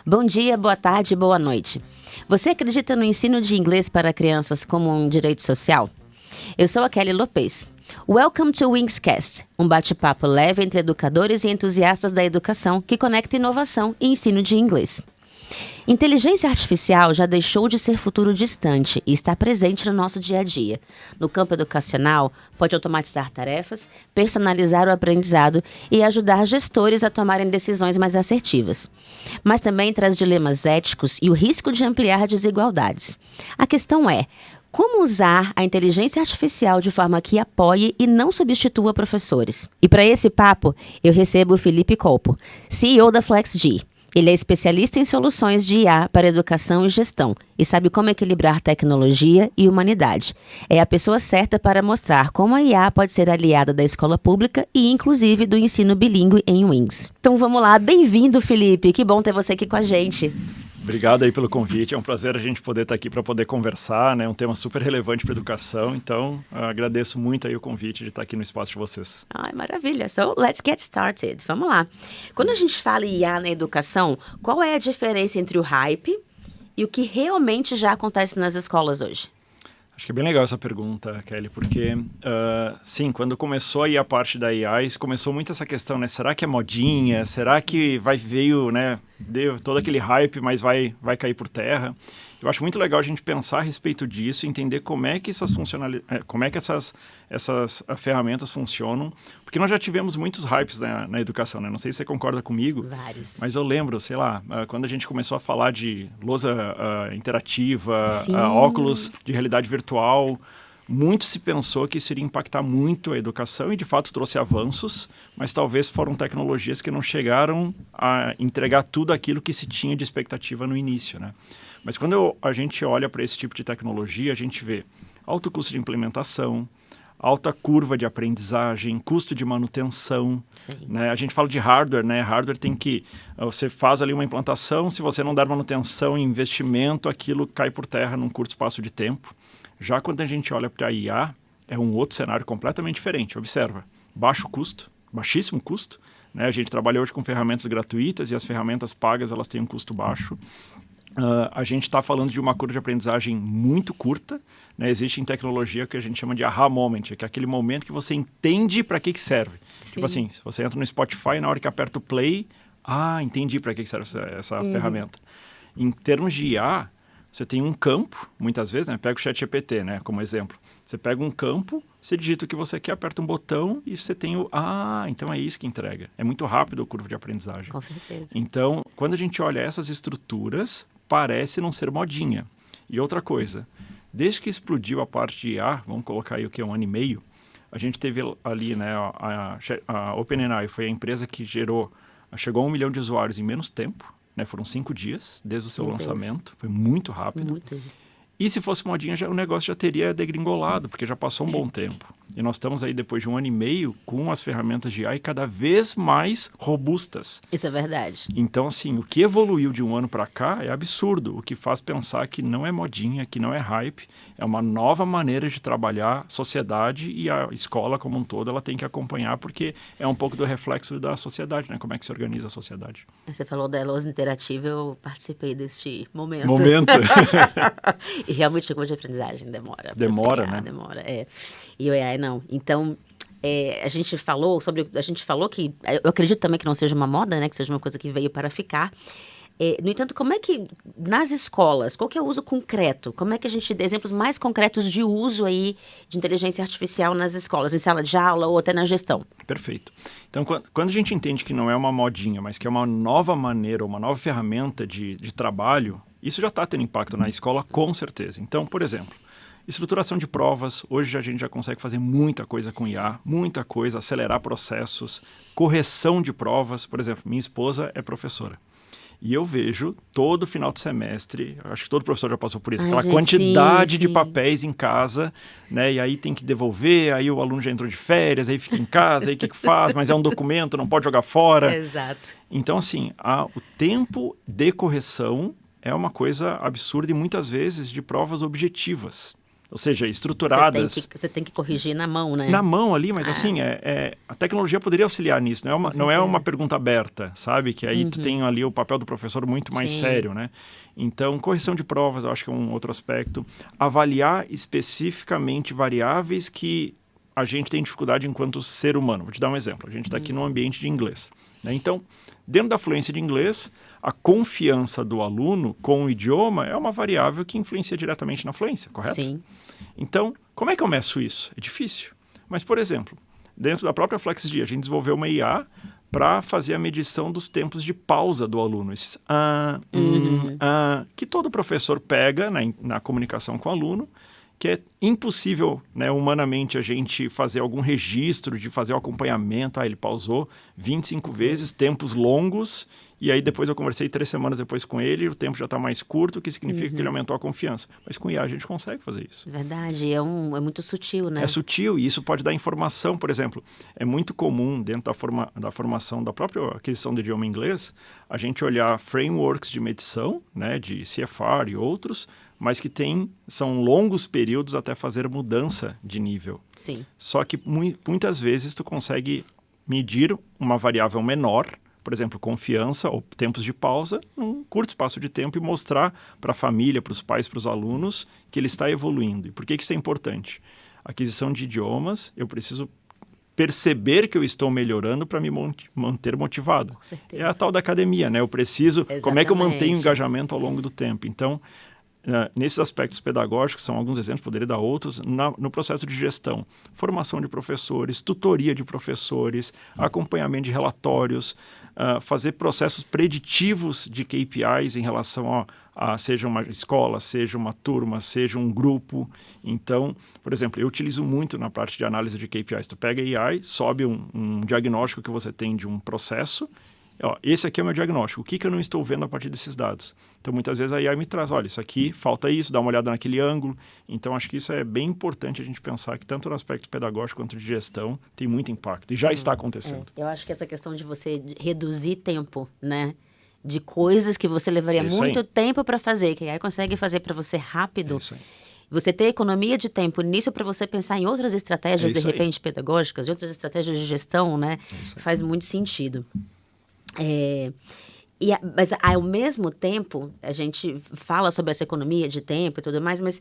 Bom dia, boa tarde, boa noite. Você acredita no ensino de inglês para crianças como um direito social? Eu sou a Kelly Lopez. Welcome to Wingscast, um bate-papo leve entre educadores e entusiastas da educação que conecta inovação e ensino de inglês. Inteligência artificial já deixou de ser futuro distante e está presente no nosso dia a dia. No campo educacional, pode automatizar tarefas, personalizar o aprendizado e ajudar gestores a tomarem decisões mais assertivas. Mas também traz dilemas éticos e o risco de ampliar desigualdades. A questão é: como usar a inteligência artificial de forma que apoie e não substitua professores? E para esse papo, eu recebo o Felipe Colpo, CEO da FlexG. Ele é especialista em soluções de IA para educação e gestão e sabe como equilibrar tecnologia e humanidade. É a pessoa certa para mostrar como a IA pode ser aliada da escola pública e, inclusive, do ensino bilíngue em Wings. Então vamos lá, bem-vindo, Felipe. Que bom ter você aqui com a gente. Obrigado aí pelo convite, é um prazer a gente poder estar aqui para poder conversar, né? Um tema super relevante para a educação, então agradeço muito aí o convite de estar aqui no espaço de vocês. Ai, maravilha. So, let's get started. Vamos lá. Quando a gente fala em IA na educação, qual é a diferença entre o hype e o que realmente já acontece nas escolas hoje? Acho que é bem legal essa pergunta, Kelly, porque, sim, quando começou aí a parte da AI, começou muito essa questão, né? Será que é modinha? Será que veio, né? Deu todo aquele hype, mas vai cair por terra? Eu acho muito legal a gente pensar a respeito disso, entender como é que essas ferramentas funcionam, porque nós já tivemos muitos hypes na educação, né? Não sei se você concorda comigo. Vários. Mas eu lembro, sei lá, quando a gente começou a falar de lousa interativa, óculos de realidade virtual, muito se pensou que isso iria impactar muito a educação e, de fato, trouxe avanços, mas talvez foram tecnologias que não chegaram a entregar tudo aquilo que se tinha de expectativa no início, né? Mas quando a gente olha para esse tipo de tecnologia, a gente vê alto custo de implementação, alta curva de aprendizagem, custo de manutenção, né? A gente fala de hardware, né? Hardware tem que... Você faz ali uma implantação, se você não der manutenção e investimento, aquilo cai por terra num curto espaço de tempo. Já quando a gente olha para a IA, é um outro cenário completamente diferente. Observa, baixo custo, baixíssimo custo, né? A gente trabalha hoje com ferramentas gratuitas e as ferramentas pagas elas têm um custo baixo. A gente está falando de uma curva de aprendizagem muito curta, né? Existe em tecnologia que a gente chama de aha moment, que é aquele momento que você entende para que serve. Sim. Tipo assim, se você entra no Spotify, na hora que aperta o play, entendi para que serve essa ferramenta. Em termos de IA, você tem um campo, muitas vezes, né? Pega o ChatGPT, né, como exemplo. Você pega um campo, você digita o que você quer, aperta um botão e você tem então é isso que entrega. É muito rápido a curva de aprendizagem. Com certeza. Então, quando a gente olha essas estruturas, parece não ser modinha. E outra coisa, desde que explodiu a parte de IA, vamos colocar aí o que é 1 ano e meio, a gente teve ali, né, a OpenAI foi a empresa que chegou a 1 milhão de usuários em menos tempo, né, foram 5 dias desde o seu lançamento, foi muito rápido. Muito. E se fosse modinha, o negócio já teria degringolado, porque já passou um bom tempo. E nós estamos aí, depois de 1 ano e meio, com as ferramentas de AI cada vez mais robustas. Isso é verdade. Então, assim, o que evoluiu de 1 ano para cá é absurdo, o que faz pensar que não é modinha, que não é hype, é uma nova maneira de trabalhar sociedade e a escola como um todo, ela tem que acompanhar, porque é um pouco do reflexo da sociedade, né? Como é que se organiza a sociedade. Você falou da lousa interativa, eu participei deste momento. E realmente a curva de aprendizagem demora. Demora, né? Demora, é. E o AI não. Então, a gente falou que, eu acredito também que não seja uma moda, né? Que seja uma coisa que veio para ficar. No entanto, como é que, nas escolas, qual que é o uso concreto? Como é que a gente dá exemplos mais concretos de uso aí de inteligência artificial nas escolas, em sala de aula ou até na gestão? Perfeito. Então, quando a gente entende que não é uma modinha, mas que é uma nova maneira, uma nova ferramenta de trabalho, isso já está tendo impacto na escola, com certeza. Então, por exemplo, estruturação de provas, hoje a gente já consegue fazer muita coisa com IA, muita coisa, acelerar processos, correção de provas. Por exemplo, minha esposa é professora. E eu vejo todo final de semestre, acho que todo professor já passou por isso, aquela quantidade de papéis em casa, né? E aí tem que devolver, aí o aluno já entrou de férias, aí fica em casa, aí o que faz? Mas é um documento, não pode jogar fora. Exato. Então, assim, o tempo de correção é uma coisa absurda e muitas vezes de provas objetivas. ou seja, estruturadas. Você tem que corrigir na mão, né? Na mão ali, mas assim, a tecnologia poderia auxiliar nisso, não é uma pergunta aberta, sabe? Que aí tu tem ali o papel do professor muito mais sério, né? Então, correção de provas, eu acho que é um outro aspecto. Avaliar especificamente variáveis que a gente tem dificuldade enquanto ser humano. Vou te dar um exemplo. A gente está aqui num ambiente de inglês, né? Então, dentro da fluência de inglês, a confiança do aluno com o idioma é uma variável que influencia diretamente na fluência, correto? Sim. Então, como é que eu meço isso? É difícil. Mas, por exemplo, dentro da própria FlexD, a gente desenvolveu uma IA para fazer a medição dos tempos de pausa do aluno. Esses que todo professor pega na comunicação com o aluno, que é impossível, né, humanamente, a gente fazer algum registro de fazer o acompanhamento. Ele pausou 25 vezes, tempos longos, e aí depois eu conversei 3 semanas depois com ele, e o tempo já está mais curto, o que significa que ele aumentou a confiança. Mas com IA a gente consegue fazer isso. Verdade, é muito sutil, né? É sutil, e isso pode dar informação. Por exemplo, é muito comum dentro da formação da própria aquisição do idioma inglês, a gente olhar frameworks de medição, né, de CFR e outros, mas que são longos períodos até fazer mudança de nível. Sim. Só que muitas vezes tu consegue medir uma variável menor, por exemplo, confiança ou tempos de pausa, num curto espaço de tempo e mostrar para a família, para os pais, para os alunos que ele está evoluindo. E por que isso é importante? Aquisição de idiomas, eu preciso perceber que eu estou melhorando para me manter motivado. Com certeza. É a tal da academia, né? Eu preciso... Exatamente. Como é que eu mantenho o engajamento ao longo do tempo? Então, nesses aspectos pedagógicos, são alguns exemplos, poderia dar outros, no processo de gestão, formação de professores, tutoria de professores, acompanhamento de relatórios, fazer processos preditivos de KPIs em relação a seja uma escola, seja uma turma, seja um grupo. Então, por exemplo, eu utilizo muito na parte de análise de KPIs. Tu pega a AI, sobe um diagnóstico que você tem de um processo. Esse aqui é o meu diagnóstico. O que eu não estou vendo a partir desses dados? Então, muitas vezes a AI me traz, olha, isso aqui, falta isso, dá uma olhada naquele ângulo. Então, acho que isso é bem importante a gente pensar que tanto no aspecto pedagógico quanto de gestão tem muito impacto. E já está acontecendo. Eu acho que essa questão de você reduzir tempo, né? De coisas que você levaria muito tempo para fazer, que a AI consegue fazer para você rápido. É isso aí. Você ter economia de tempo nisso para você pensar em outras estratégias, de repente, pedagógicas, outras estratégias de gestão, né? Faz muito sentido. Mas ao mesmo tempo, a gente fala sobre essa economia de tempo e tudo mais, mas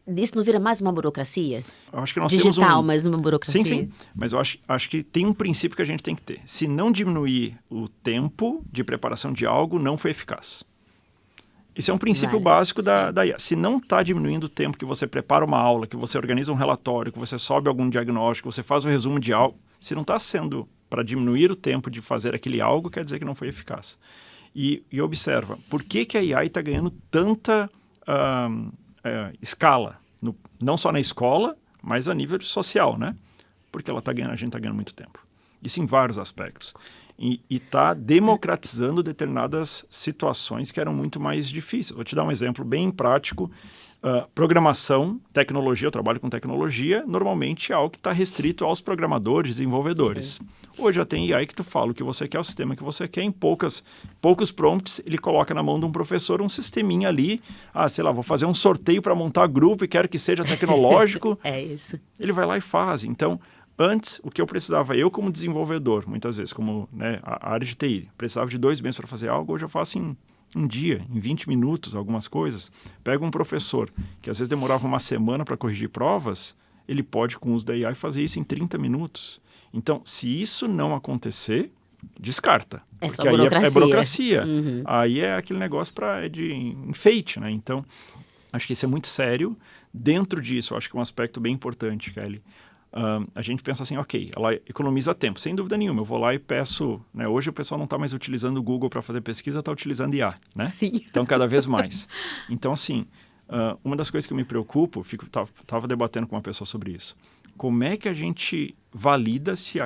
isso não vira mais uma burocracia? Eu acho que nós digital, temos mas uma burocracia. Sim. Mas eu acho que tem um princípio que a gente tem que ter. Se não diminuir o tempo de preparação de algo, não foi eficaz. Esse é um princípio básico da IA. Se não está diminuindo o tempo que você prepara uma aula, que você organiza um relatório, que você sobe algum diagnóstico, que você faz o resumo de algo, se não está sendo para diminuir o tempo de fazer aquele algo, quer dizer que não foi eficaz. E observa, por que a AI está ganhando tanta escala? Não só na escola, mas a nível social, né? Porque a gente está ganhando muito tempo. Isso em vários aspectos. E está democratizando determinadas situações que eram muito mais difíceis. Vou te dar um exemplo bem prático. Programação, tecnologia, eu trabalho com tecnologia, normalmente é algo que está restrito aos programadores, desenvolvedores. Sim. Hoje já tem AI que tu fala o que você quer, o sistema que você quer, em poucos prompts ele coloca na mão de um professor um sisteminha ali, sei lá, vou fazer um sorteio para montar grupo e quero que seja tecnológico. É isso. Ele vai lá e faz. Então, antes, o que eu precisava, eu como desenvolvedor, muitas vezes, como a área de TI, precisava de 2 meses para fazer algo, hoje eu faço em um dia, em 20 minutos, algumas coisas. Pega um professor que às vezes demorava uma semana para corrigir provas, ele pode, com o uso da AI, fazer isso em 30 minutos. Então, se isso não acontecer, descarta. É porque só burocracia. Aí é burocracia. Uhum. Aí é aquele negócio de enfeite, né? Então, acho que isso é muito sério. Dentro disso, acho que um aspecto bem importante, Kelly, a gente pensa assim, ok, ela economiza tempo, sem dúvida nenhuma. Eu vou lá e peço, né? Hoje o pessoal não está mais utilizando o Google para fazer pesquisa, está utilizando IA, né? Sim. Então, cada vez mais. Então, assim, uma das coisas que eu me preocupo, estava debatendo com uma pessoa sobre isso. Como é que a gente valida se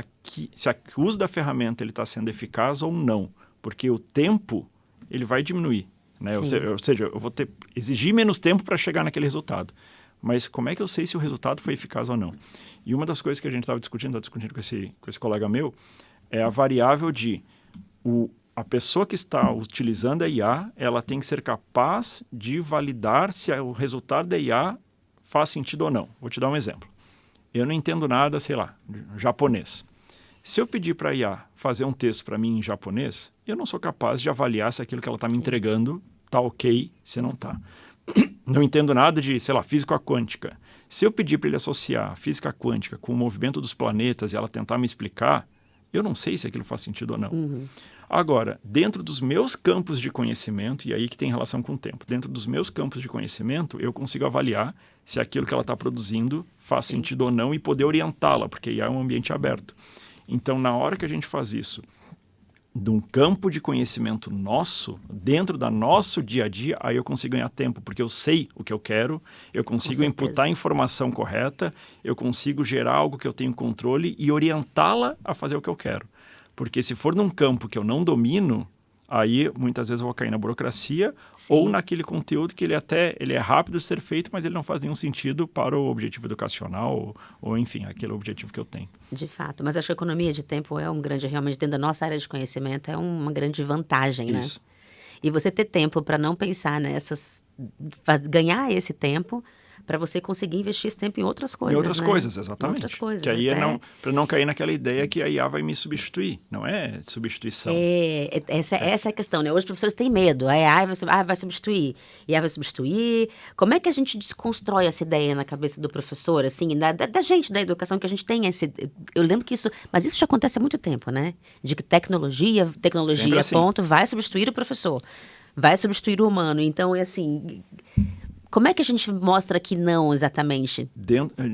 o uso da ferramenta está sendo eficaz ou não? Porque o tempo, ele vai diminuir, né? Ou seja, eu vou exigir menos tempo para chegar naquele resultado. Mas como é que eu sei se o resultado foi eficaz ou não? E uma das coisas que a gente estava discutindo com esse colega meu, é a variável de a pessoa que está utilizando a IA, ela tem que ser capaz de validar se o resultado da IA faz sentido ou não. Vou te dar um exemplo. Eu não entendo nada, sei lá, japonês. Se eu pedir para a IA fazer um texto para mim em japonês, eu não sou capaz de avaliar se aquilo que ela está me entregando está ok, se não está. Não entendo nada de, sei lá, física quântica. Se eu pedir para ele associar a física quântica com o movimento dos planetas e ela tentar me explicar, eu não sei se aquilo faz sentido ou não. Agora, dentro dos meus campos de conhecimento, e aí que tem relação com o tempo, dentro dos meus campos de conhecimento, eu consigo avaliar se aquilo que ela está produzindo faz sentido ou não e poder orientá-la, porque IA é um ambiente aberto. Então, na hora que a gente faz isso, de um campo de conhecimento nosso, dentro do nosso dia a dia, aí eu consigo ganhar tempo, porque eu sei o que eu quero, eu consigo imputar a informação correta, eu consigo gerar algo que eu tenho controle e orientá-la a fazer o que eu quero. Porque se for num campo que eu não domino, aí muitas vezes eu vou cair na burocracia ou naquele conteúdo que ele é rápido de ser feito, mas ele não faz nenhum sentido para o objetivo educacional ou enfim, aquele objetivo que eu tenho. De fato, mas acho que a economia de tempo é realmente dentro da nossa área de conhecimento, é uma grande vantagem, né? Isso. E você ter tempo para não pensar nessas, ganhar esse tempo para você conseguir investir esse tempo em outras coisas, Em outras né? coisas, exatamente. Em outras coisas. Que aí para não cair naquela ideia que a IA vai me substituir. Não é substituição. Essa é a questão, né? Hoje os professores têm medo. A AI vai substituir. A AI vai substituir. Como é que a gente desconstrói essa ideia na cabeça do professor, assim, da gente, da educação, que a gente tem esse... Eu lembro que isso... Mas isso já acontece há muito tempo, né? De que tecnologia assim. ponto, vai substituir o professor. Vai substituir o humano. Então, é assim... Como é que a gente mostra que não exatamente?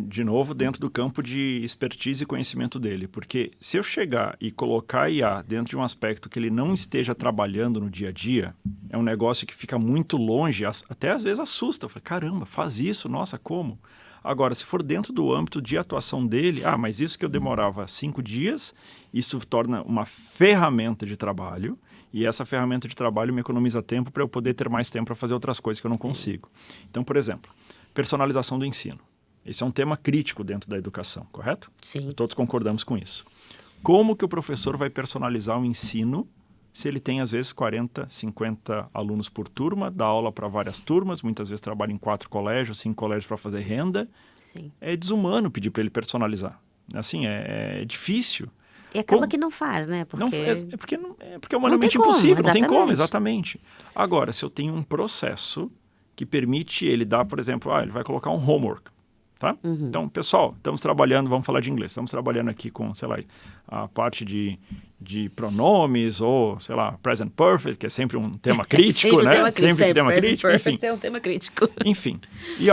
De novo, dentro do campo de expertise e conhecimento dele. Porque se eu chegar e colocar a IA dentro de um aspecto que ele não esteja trabalhando no dia a dia, é um negócio que fica muito longe, até às vezes assusta. Eu falo, caramba, faz isso? Nossa, como? Agora, se for dentro do âmbito de atuação dele, mas isso que eu demorava 5 dias, isso torna uma ferramenta de trabalho. E essa ferramenta de trabalho me economiza tempo para eu poder ter mais tempo para fazer outras coisas que eu não consigo. Então, por exemplo, personalização do ensino. Esse é um tema crítico dentro da educação, correto? Sim. Todos concordamos com isso. Como que o professor vai personalizar o ensino se ele tem, às vezes, 40, 50 alunos por turma, dá aula para várias turmas, muitas vezes trabalha em 4 colégios, 5 colégios para fazer renda? Sim. É desumano pedir para ele personalizar. Assim, é difícil. E acaba que não faz, né? Porque é humanamente impossível, não tem como, exatamente. Agora, se eu tenho um processo que permite ele dar, por exemplo, ele vai colocar um homework, tá? Então, pessoal, estamos trabalhando, vamos falar de inglês, estamos trabalhando aqui com, sei lá, a parte de pronomes ou, sei lá, present perfect, que é sempre um tema crítico, né? Sempre tema crítico, enfim. É um tema crítico. Enfim, e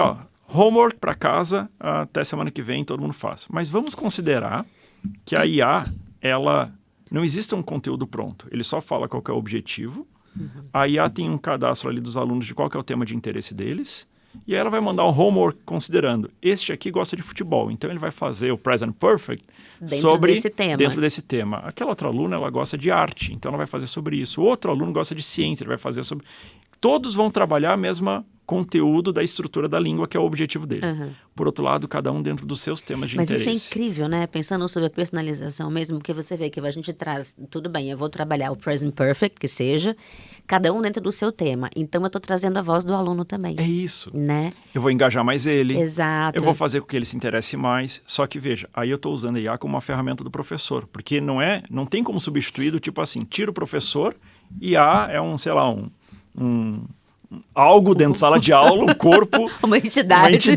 homework para casa, até semana que vem todo mundo faz. Mas vamos considerar que a IA... não existe um conteúdo pronto. Ele só fala qual que é o objetivo. A IA tem um cadastro ali dos alunos de qual que é o tema de interesse deles. E aí ela vai mandar um homework considerando. Este aqui gosta de futebol. Então ele vai fazer o Present Perfect dentro desse tema. Aquela outra aluna, ela gosta de arte. Então ela vai fazer sobre isso. O outro aluno gosta de ciência. Ele vai fazer sobre... Todos vão trabalhar a mesma conteúdo da estrutura da língua, que é o objetivo dele. Por outro lado, cada um dentro dos seus temas de interesse. Mas isso é incrível, né? Pensando sobre a personalização mesmo, porque você vê que a gente traz, tudo bem, eu vou trabalhar o present perfect, que seja, cada um dentro do seu tema. Então, eu estou trazendo a voz do aluno também. É isso. Né? Eu vou engajar mais ele. Exato. Eu vou fazer com que ele se interesse mais. Só que, veja, aí eu estou usando a IA como uma ferramenta do professor. Porque não tem como substituir do tipo assim, tira o professor, IA é algo dentro da sala de aula, um corpo, uma entidade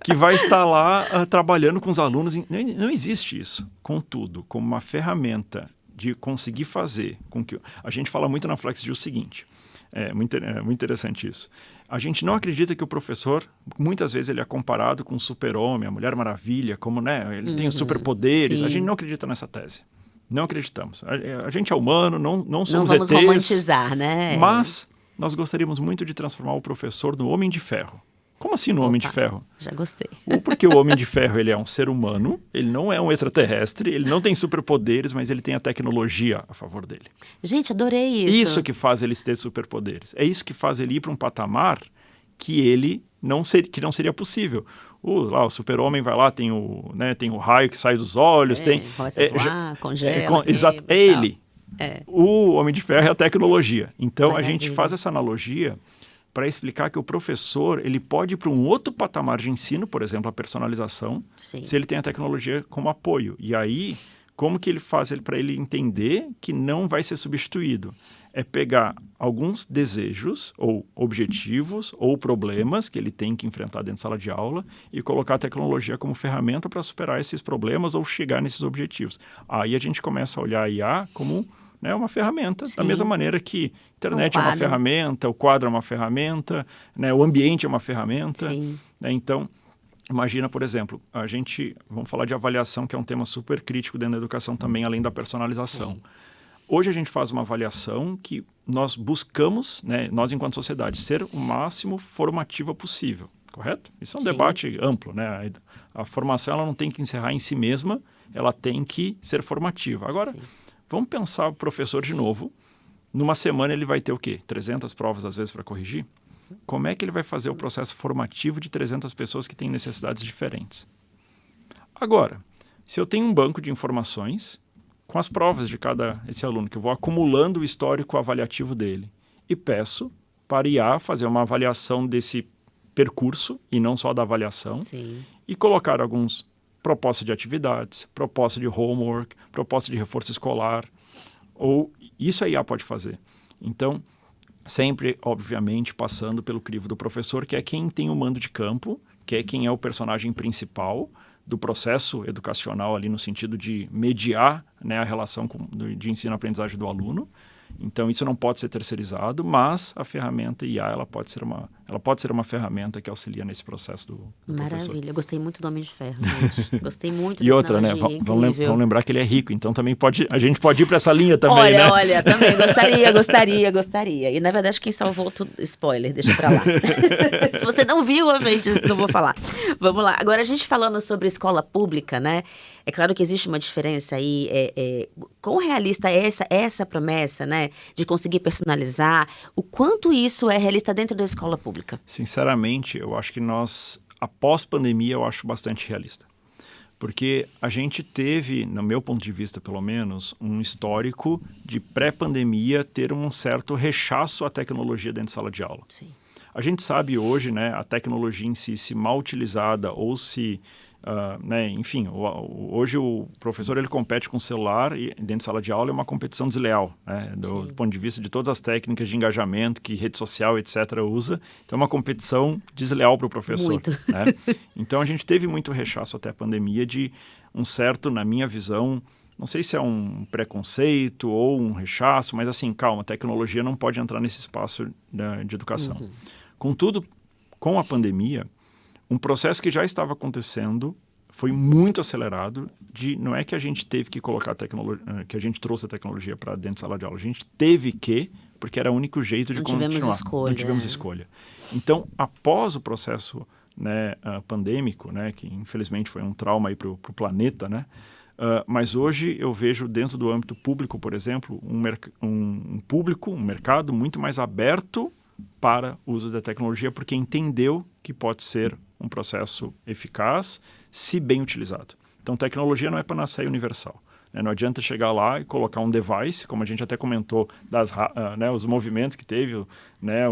que vai estar lá trabalhando com os alunos. Não existe isso. Contudo, como uma ferramenta de conseguir fazer com que... A gente fala muito na FlexGil o seguinte, é muito interessante isso. A gente não acredita que o professor, muitas vezes ele é comparado com o super-homem, a Mulher Maravilha, como, né, ele tem os superpoderes. Sim. A gente não acredita nessa tese. Não acreditamos. A gente é humano, não somos ETs. Não vamos romantizar, né? Mas nós gostaríamos muito de transformar o professor no Homem de Ferro. Como assim no Homem de Ferro? Já gostei. Porque o Homem de Ferro ele é um ser humano, ele não é um extraterrestre, ele não tem superpoderes, mas ele tem a tecnologia a favor dele. Gente, adorei isso. Isso que faz ele ter superpoderes. É isso que faz ele ir para um patamar que ele não seria possível. O super-homem vai lá, tem o raio que sai dos olhos, começa a voar, congela. Exato, é ele. O Homem de Ferro é a tecnologia. Então, a gente faz essa analogia para explicar que o professor ele pode ir para um outro patamar de ensino, por exemplo, a personalização, Sim. se ele tem a tecnologia como apoio. E aí, como que ele faz para ele entender que não vai ser substituído? É pegar alguns desejos ou objetivos ou problemas que ele tem que enfrentar dentro de sala de aula e colocar a tecnologia como ferramenta para superar esses problemas ou chegar nesses objetivos. Aí a gente começa a olhar a IA como, né, uma ferramenta, Sim. da mesma maneira que a internet é uma quadro. ferramenta, o quadro é uma ferramenta, né, o ambiente é uma ferramenta. Sim. Né, então, imagina, por exemplo, vamos falar de avaliação, que é um tema super crítico dentro da educação também, além da personalização. Sim. Hoje a gente faz uma avaliação que nós buscamos, né, nós enquanto sociedade, ser o máximo formativa possível, correto? Isso é um Sim. debate amplo, né? A formação ela não tem que encerrar em si mesma, ela tem que ser formativa. Agora, Sim. vamos pensar o professor de novo, numa semana ele vai ter o quê? 300 provas às vezes para corrigir? Como é que ele vai fazer o processo formativo de 300 pessoas que têm necessidades diferentes? Agora, se eu tenho um banco de informações com as provas de esse aluno, que eu vou acumulando o histórico avaliativo dele e peço para IA fazer uma avaliação desse percurso e não só da avaliação. Sim. E colocar alguns propostas de atividades, proposta de homework, proposta de reforço escolar, ou isso a IA pode fazer. Então, sempre, obviamente, passando pelo crivo do professor, que é quem tem o mando de campo, que é quem é o personagem principal do processo educacional ali no sentido de mediar, né, a relação de ensino-aprendizagem do aluno. Então, isso não pode ser terceirizado, mas a ferramenta IA ela pode ser uma ferramenta que auxilia nesse processo do professor. Maravilha, eu gostei muito do Homem de Ferro, gente. Gostei muito E dessa outra, né? analogia, Vamos incrível. lembrar que ele é rico, então também a gente pode ir para essa linha também, né? Olha, também gostaria. E na verdade quem salvou tudo, spoiler, deixa pra lá. Se você não viu, Avengers, não vou falar. Vamos lá. Agora a gente falando sobre escola pública, né? É claro que existe uma diferença aí. Quão realista é essa promessa, né? De conseguir personalizar. O quanto isso é realista dentro da escola pública? Sinceramente, eu acho que após pandemia, eu acho bastante realista. Porque a gente teve, no meu ponto de vista pelo menos, um histórico de pré-pandemia ter um certo rechaço à tecnologia dentro de sala de aula. Sim. A gente sabe hoje, né, a tecnologia em si, se mal utilizada ou se... né, enfim, hoje o professor ele compete com o celular e dentro de sala de aula é uma competição desleal, né, do ponto de vista de todas as técnicas de engajamento que rede social, etc. usa. Então é uma competição desleal para o professor. Muito. Né? Então a gente teve muito rechaço até a pandemia de um certo, na minha visão, não sei se é um preconceito ou um rechaço, mas assim, calma, a tecnologia não pode entrar nesse espaço de educação. Uhum. Contudo, com a pandemia, um processo que já estava acontecendo foi muito acelerado. Não é que a gente teve que colocar a tecnologia, que a gente trouxe a tecnologia para dentro da sala de aula. A gente teve que, porque era o único jeito de continuar. Não tivemos escolha. Então, após o processo, né, pandêmico, né, que infelizmente foi um trauma aí para o planeta, né, mas hoje eu vejo dentro do âmbito público, por exemplo, um mercado muito mais aberto para o uso da tecnologia, porque entendeu que pode ser um processo eficaz, se bem utilizado. Então, tecnologia não é panaceia universal. Né? Não adianta chegar lá e colocar um device, como a gente até comentou, né, os movimentos que teve, né,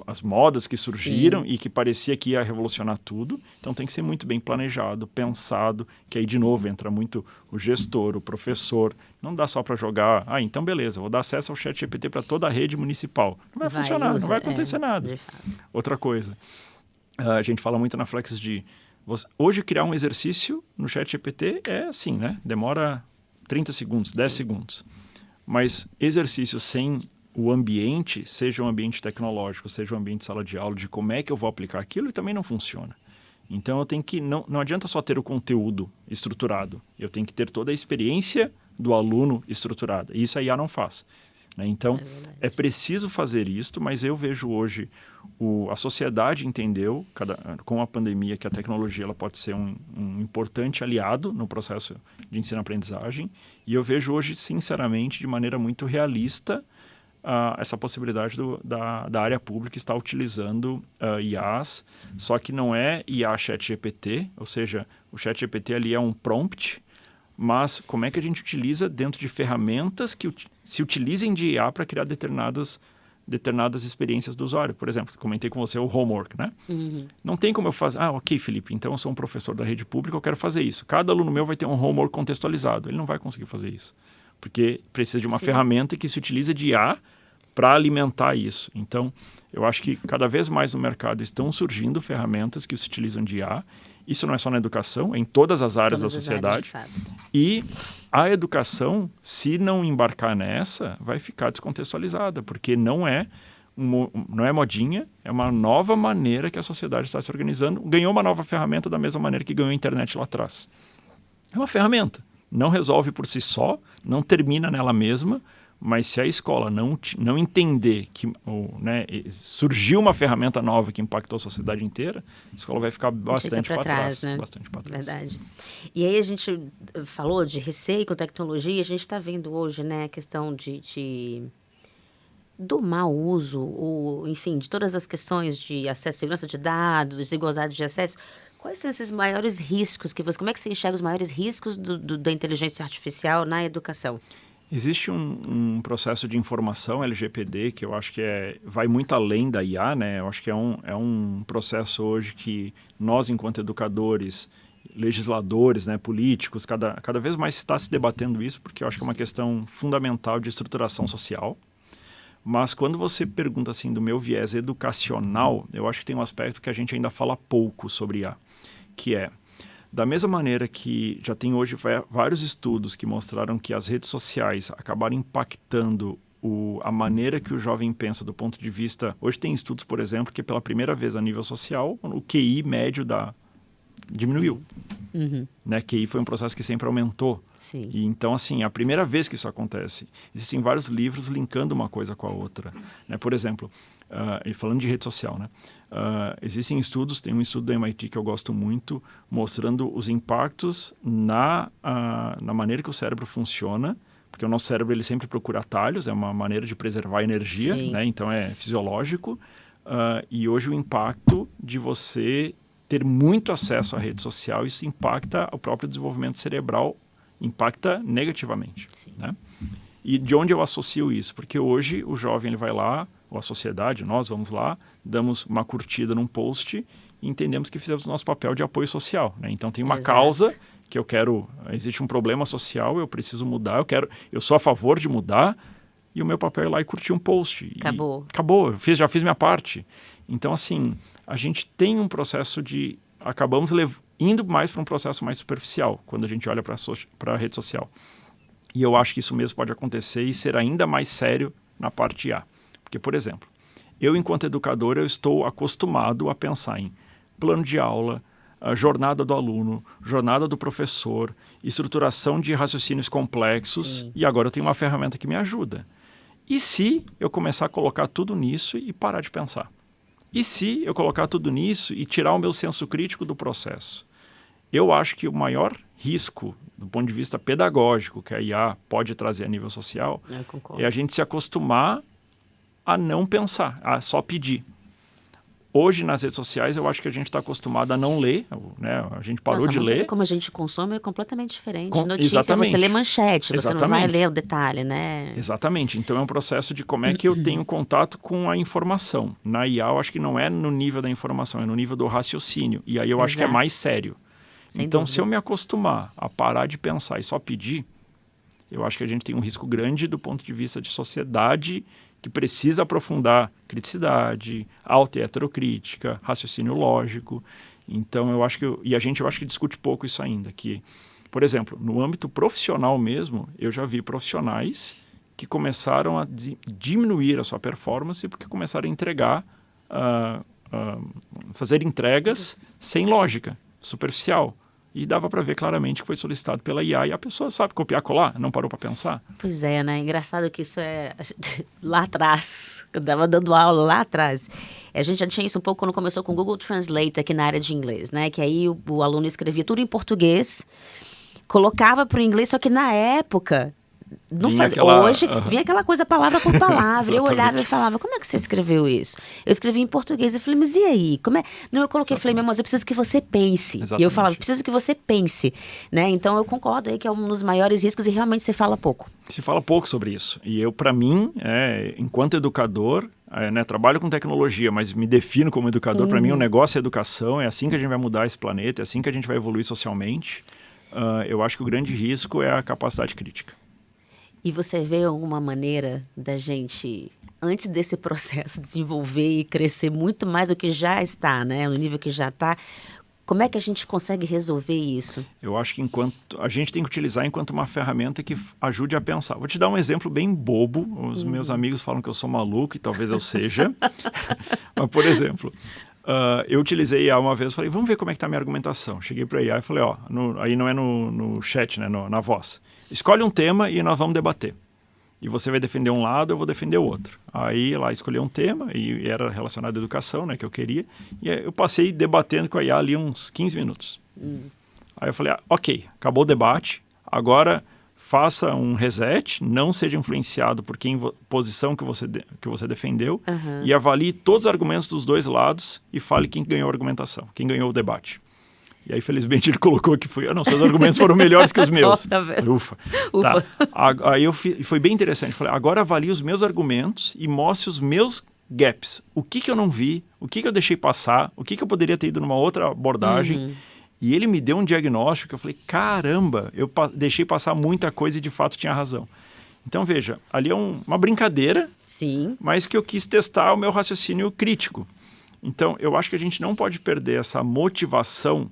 as modas que surgiram. Sim. E que parecia que ia revolucionar tudo. Então, tem que ser muito bem planejado, pensado, que aí, de novo, entra muito o gestor, o professor. Não dá só para jogar, então beleza, vou dar acesso ao ChatGPT para toda a rede municipal. Não vai funcionar, não vai acontecer nada. Outra coisa, a gente fala muito na Flex de... Hoje, criar um exercício no ChatGPT é assim, né? Demora 30 segundos, 10 segundos. Mas exercício sem o ambiente, seja um ambiente tecnológico, seja um ambiente de sala de aula, de como é que eu vou aplicar aquilo, ele também não funciona. Então, eu tenho que... Não adianta só ter o conteúdo estruturado. Eu tenho que ter toda a experiência do aluno estruturada. E isso a IA não faz. Né? Então, é preciso fazer isto, mas eu vejo hoje... A sociedade entendeu, com a pandemia, que a tecnologia ela pode ser um importante aliado no processo de ensino-aprendizagem. E eu vejo hoje, sinceramente, de maneira muito realista, essa possibilidade da área pública estar utilizando IAs, só que não é IA ChatGPT, ou seja, o ChatGPT ali é um prompt, mas como é que a gente utiliza dentro de ferramentas que se utilizem de IA para criar determinadas determinadas experiências do usuário. Por exemplo, comentei com você o homework, né? Não tem como eu fazer... ok, Felipe, então eu sou um professor da rede pública, eu quero fazer isso. Cada aluno meu vai ter um homework contextualizado. Ele não vai conseguir fazer isso. Porque precisa de uma ferramenta que se utiliza de IA para alimentar isso. Então, eu acho que cada vez mais no mercado estão surgindo ferramentas que se utilizam de IA. Isso não é só na educação, é em todas as áreas da sociedade. E a educação, se não embarcar nessa, vai ficar descontextualizada, porque não é modinha, é uma nova maneira que a sociedade está se organizando. Ganhou uma nova ferramenta da mesma maneira que ganhou a internet lá atrás. É uma ferramenta. Não resolve por si só, não termina nela mesma, mas se a escola não entender que surgiu uma ferramenta nova que impactou a sociedade inteira, a escola vai ficar bastante para trás. Né? Bastante para trás. Verdade. E aí a gente falou de receio com tecnologia, a gente está vendo hoje, né, a questão do mau uso, enfim, de todas as questões de acesso, segurança de dados, desigualdade de acesso. Quais são esses maiores riscos como é que você enxerga os maiores riscos da inteligência artificial na educação? Existe um processo de informação LGPD que eu acho que vai muito além da IA, né? Eu acho que é um processo hoje que nós, enquanto educadores, legisladores, né, políticos, cada vez mais está se debatendo isso, porque eu acho que é uma questão fundamental de estruturação social. Mas quando você pergunta assim do meu viés educacional, eu acho que tem um aspecto que a gente ainda fala pouco sobre IA, que é da mesma maneira que já tem hoje vários estudos que mostraram que as redes sociais acabaram impactando a maneira que o jovem pensa do ponto de vista... Hoje tem estudos, por exemplo, que pela primeira vez a nível social, o QI médio diminuiu. Né? QI foi um processo que sempre aumentou. Sim. E então, assim, é a primeira vez que isso acontece. Existem vários livros linkando uma coisa com a outra. Né? Por exemplo, e falando de rede social, né? Existem estudos, tem um estudo do MIT que eu gosto muito, mostrando os impactos na maneira que o cérebro funciona, porque o nosso cérebro ele sempre procura atalhos, é uma maneira de preservar energia, né? Então é fisiológico. E hoje o impacto de você ter muito acesso à rede social, isso impacta o próprio desenvolvimento cerebral, impacta negativamente. Né? E de onde eu associo isso? Porque hoje o jovem ele vai lá, ou a sociedade, nós vamos lá, damos uma curtida num post e entendemos que fizemos o nosso papel de apoio social. Né? Então tem uma causa que eu quero, existe um problema social, eu preciso mudar, eu sou a favor de mudar, e o meu papel é ir lá e curtir um post. Acabou, já fiz minha parte. Então, assim, a gente tem um processo acabamos indo mais para um processo mais superficial, quando a gente olha para a rede social. E eu acho que isso mesmo pode acontecer e ser ainda mais sério na parte A. Porque, por exemplo, eu, enquanto educador, eu estou acostumado a pensar em plano de aula, a jornada do aluno, jornada do professor, estruturação de raciocínios complexos, e agora eu tenho uma ferramenta que me ajuda. E se eu começar a colocar tudo nisso e parar de pensar? E se eu colocar tudo nisso e tirar o meu senso crítico do processo? Eu acho que o maior risco, do ponto de vista pedagógico, que a IA pode trazer a nível social, é a gente se acostumar a não pensar, a só pedir. Hoje, nas redes sociais, eu acho que a gente está acostumado a não ler, né? A gente parou de ler. Como a gente consome é completamente diferente. Notícia, você lê manchete, você não vai ler o detalhe, né? Exatamente. Então, é um processo de como é que eu tenho contato com a informação. Na IA, eu acho que não é no nível da informação, é no nível do raciocínio. E aí eu acho que é mais sério. Então, se eu me acostumar a parar de pensar e só pedir, eu acho que a gente tem um risco grande do ponto de vista de sociedade que precisa aprofundar criticidade, auto e heterocrítica, raciocínio lógico. Então, eu acho que... eu acho que discute pouco isso ainda. Que, por exemplo, no âmbito profissional mesmo, eu já vi profissionais que começaram a diminuir a sua performance porque começaram a entregar, fazer entregas sem lógica, superficial. E dava para ver claramente que foi solicitado pela IA e a pessoa sabe copiar, colar, não parou para pensar. Pois é, né? Engraçado que isso é lá atrás, eu estava dando aula lá atrás. A gente já tinha isso um pouco quando começou com o Google Translate aqui na área de inglês, né? Que aí o aluno escrevia tudo em português, colocava para o inglês, só que na época... Hoje vinha aquela coisa palavra por palavra. Eu olhava e falava, como é que você escreveu isso? Eu escrevi em português. Eu falei, mas e aí? Como é? Não, eu coloquei, falei, mas eu preciso que você pense. E eu falava, preciso que você pense. Né? Então eu concordo aí que é um dos maiores riscos e realmente se fala pouco. Se fala pouco sobre isso. E eu, para mim, enquanto educador, né, trabalho com tecnologia, mas me defino como educador. Para mim, o negócio é educação, é assim que a gente vai mudar esse planeta, é assim que a gente vai evoluir socialmente. Eu acho que o grande risco é a capacidade crítica. E você vê alguma maneira da gente, antes desse processo, desenvolver e crescer muito mais do que já está, né? No nível que já está, como é que a gente consegue resolver isso? Eu acho que a gente tem que utilizar enquanto uma ferramenta que ajude a pensar. Vou te dar um exemplo bem bobo. Os meus amigos falam que eu sou maluco e talvez eu seja. Mas, por exemplo, eu utilizei IA uma vez, falei, vamos ver como é que está a minha argumentação. Cheguei para a IA e falei, aí não é no chat, né, na voz. Escolhe um tema e nós vamos debater. E você vai defender um lado, eu vou defender o outro. Aí lá escolhi um tema, e era relacionado à educação, né, que eu queria. E eu passei debatendo com a IA ali uns 15 minutos. Aí eu falei, ok, acabou o debate, agora faça um reset, não seja influenciado por posição que você defendeu, e avalie todos os argumentos dos dois lados e fale quem ganhou a argumentação, quem ganhou o debate. E aí, felizmente, ele colocou que seus argumentos foram melhores que os meus. Ufa. Tá. Aí foi bem interessante. Falei, agora avalie os meus argumentos e mostre os meus gaps. O que eu não vi, o que eu deixei passar, o que eu poderia ter ido numa outra abordagem. E ele me deu um diagnóstico que eu falei, caramba, eu deixei passar muita coisa e de fato tinha razão. Então, veja, ali é uma brincadeira, sim, mas que eu quis testar o meu raciocínio crítico. Então, eu acho que a gente não pode perder essa motivação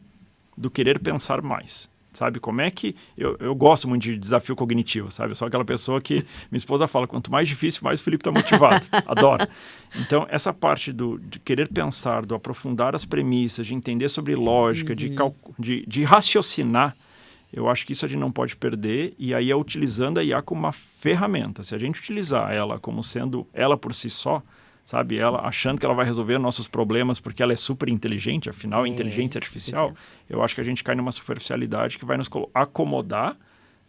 do querer pensar mais, sabe? Como é que... Eu gosto muito de desafio cognitivo, sabe? Eu sou aquela pessoa que... Minha esposa fala, quanto mais difícil, mais o Felipe está motivado. Adoro. Então, essa parte de querer pensar, do aprofundar as premissas, de entender sobre lógica, de raciocinar, eu acho que isso a gente não pode perder, e aí é utilizando a IA como uma ferramenta. Se a gente utilizar ela como sendo ela por si só, sabe, ela achando que ela vai resolver nossos problemas porque ela é super inteligente, afinal é inteligência artificial, eu acho que a gente cai numa superficialidade que vai nos acomodar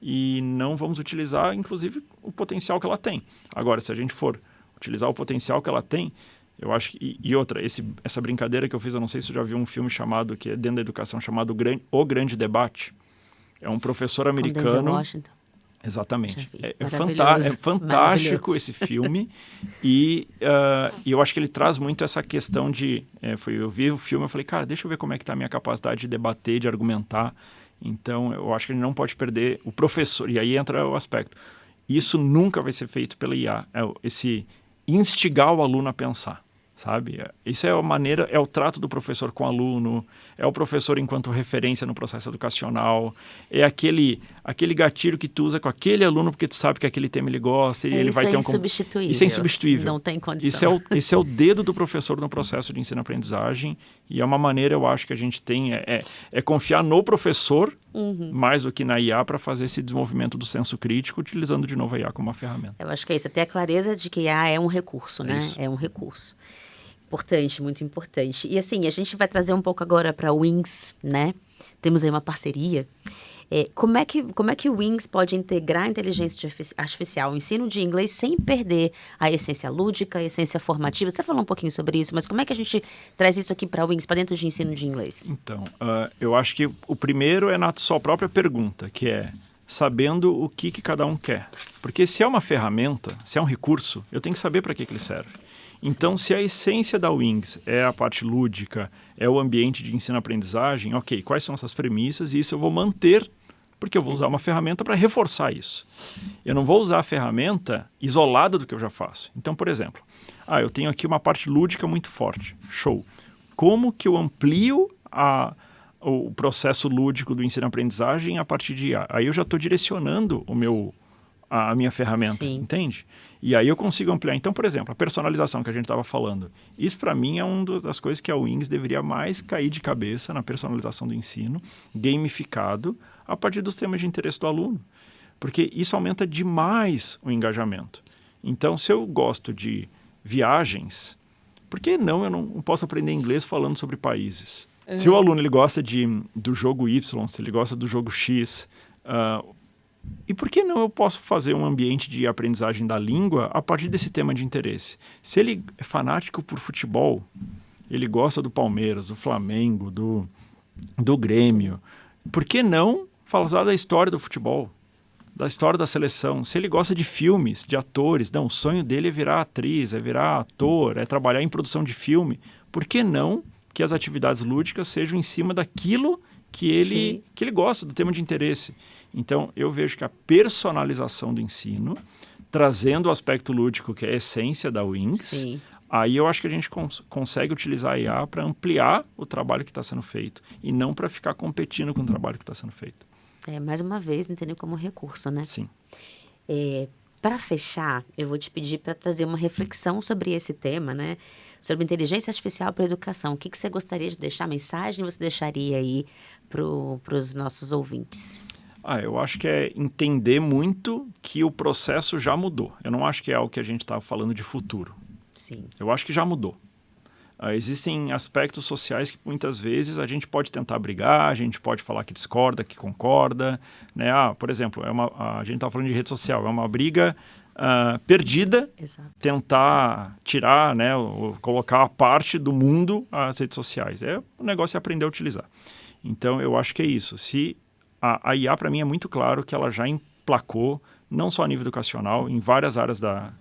e não vamos utilizar, inclusive, o potencial que ela tem. Agora, se a gente for utilizar o potencial que ela tem, eu acho que... E outra, essa brincadeira que eu fiz, eu não sei se você já viu um filme chamado, que é dentro da educação, chamado O Grande Debate. É um professor americano... Washington. Exatamente. É fantástico esse filme e eu acho que ele traz muito essa questão de... eu vi o filme e falei, cara, deixa eu ver como é que está a minha capacidade de debater, de argumentar. Então, eu acho que a gente não pode perder o professor. E aí entra o aspecto. Isso nunca vai ser feito pela IA. Esse instigar o aluno a pensar, sabe? Isso é a maneira, é o trato do professor com o aluno, é o professor enquanto referência no processo educacional, é aquele gatilho que tu usa com aquele aluno porque tu sabe que aquele tema ele gosta e ele vai ter um... Insubstituível. Isso é insubstituível. Não tem condição. Esse é o dedo do professor no processo de ensino-aprendizagem e é uma maneira, eu acho, que a gente tem, confiar no professor mais do que na IA para fazer esse desenvolvimento do senso crítico, utilizando de novo a IA como uma ferramenta. Eu acho que é isso, até a clareza de que IA é um recurso, né? Isso. É um recurso. Importante, muito importante. E assim, a gente vai trazer um pouco agora para o Wings, né? Temos aí uma parceria. Como é que o Wings pode integrar a inteligência artificial, o ensino de inglês, sem perder a essência lúdica, a essência formativa? Você falou um pouquinho sobre isso, mas como é que a gente traz isso aqui para o Wings, para dentro de ensino de inglês? Então, eu acho que o primeiro é na sua própria pergunta, que é sabendo o que cada um quer. Porque se é uma ferramenta, se é um recurso, eu tenho que saber para que ele serve. Então, se a essência da Wings é a parte lúdica, é o ambiente de ensino-aprendizagem, ok, quais são essas premissas? E isso eu vou manter, porque eu vou usar uma ferramenta para reforçar isso. Eu não vou usar a ferramenta isolada do que eu já faço. Então, por exemplo, eu tenho aqui uma parte lúdica muito forte. Show. Como que eu amplio o processo lúdico do ensino-aprendizagem a partir de IA? Aí eu já estou direcionando a minha ferramenta, Sim. Entende? E aí eu consigo ampliar. Então, por exemplo, a personalização que a gente estava falando. Isso, para mim, é uma das coisas que a Wings deveria mais cair de cabeça na personalização do ensino, gamificado, a partir dos temas de interesse do aluno. Porque isso aumenta demais o engajamento. Então, se eu gosto de viagens, por que não eu não posso aprender inglês falando sobre países? Se o aluno ele gosta do jogo Y, se ele gosta do jogo X... E por que não eu posso fazer um ambiente de aprendizagem da língua a partir desse tema de interesse? Se ele é fanático por futebol, ele gosta do Palmeiras, do Flamengo, do Grêmio, por que não falar da história do futebol? da história da seleção. Se ele gosta de filmes, de atores, não, o sonho dele é virar atriz, é virar ator, é trabalhar em produção de filme. Por que não que as atividades lúdicas sejam em cima daquilo que ele gosta, do tema de interesse? Então, eu vejo que a personalização do ensino, trazendo o aspecto lúdico, que é a essência da Wings, aí eu acho que a gente consegue utilizar a IA para ampliar o trabalho que está sendo feito e não para ficar competindo com o trabalho que está sendo feito. Mais uma vez, entendeu como recurso, né? Sim. Para fechar, eu vou te pedir para trazer uma reflexão sobre esse tema, né? Sobre inteligência artificial para a educação. O que você gostaria de deixar? Mensagem você deixaria aí para os nossos ouvintes? Eu acho que é entender muito que o processo já mudou. Eu não acho que é algo que a gente está falando de futuro. Sim. Eu acho que já mudou. Existem aspectos sociais que muitas vezes a gente pode tentar brigar, a gente pode falar que discorda, que concorda, né? Por exemplo, a gente está falando de rede social, é uma briga perdida. Exato. Tentar tirar, né, colocar a parte do mundo as redes sociais. O negócio é aprender a utilizar. Então, eu acho que é isso. Se a IA, para mim, é muito claro que ela já emplacou, não só a nível educacional, em várias áreas da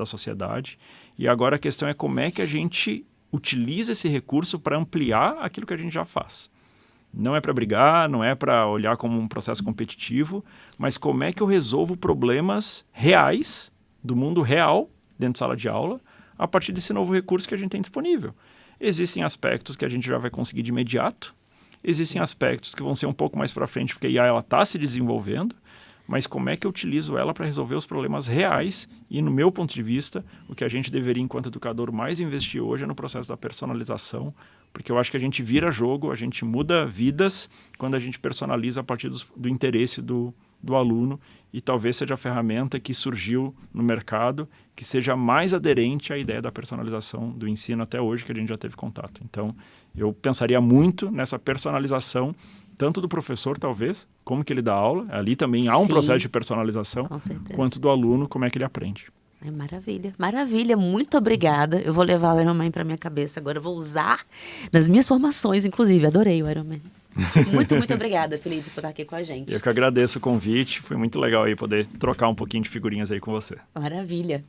sociedade. E agora a questão é como é que a gente utiliza esse recurso para ampliar aquilo que a gente já faz. Não é para brigar, não é para olhar como um processo competitivo, mas como é que eu resolvo problemas reais, do mundo real, dentro de sala de aula, a partir desse novo recurso que a gente tem disponível. Existem aspectos que a gente já vai conseguir de imediato, existem aspectos que vão ser um pouco mais para frente, porque a IA está se desenvolvendo, mas como é que eu utilizo ela para resolver os problemas reais e, no meu ponto de vista, o que a gente deveria, enquanto educador, mais investir hoje é no processo da personalização, porque eu acho que a gente vira jogo, a gente muda vidas quando a gente personaliza a partir do interesse do aluno, e talvez seja a ferramenta que surgiu no mercado que seja mais aderente à ideia da personalização do ensino até hoje, que a gente já teve contato. Então, eu pensaria muito nessa personalização, tanto do professor, talvez, como que ele dá aula. Ali também há um processo de personalização, quanto do aluno, como é que ele aprende. Maravilha, maravilha, muito obrigada. Eu vou levar o Ironman para minha cabeça agora, eu vou usar nas minhas formações, inclusive. Adorei o Ironman. Muito, muito obrigada, Felipe, por estar aqui com a gente. Eu que agradeço o convite, foi muito legal aí poder trocar um pouquinho de figurinhas aí com você. Maravilha.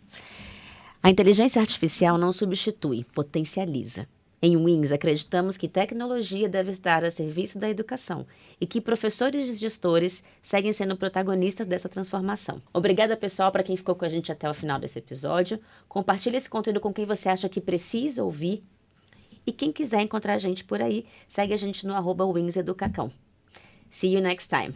A inteligência artificial não substitui, potencializa. Em Wings, acreditamos que tecnologia deve estar a serviço da educação e que professores e gestores seguem sendo protagonistas dessa transformação. Obrigada, pessoal, para quem ficou com a gente até o final desse episódio. Compartilhe esse conteúdo com quem você acha que precisa ouvir. E quem quiser encontrar a gente por aí, segue a gente no @WingsEducacão. See you next time.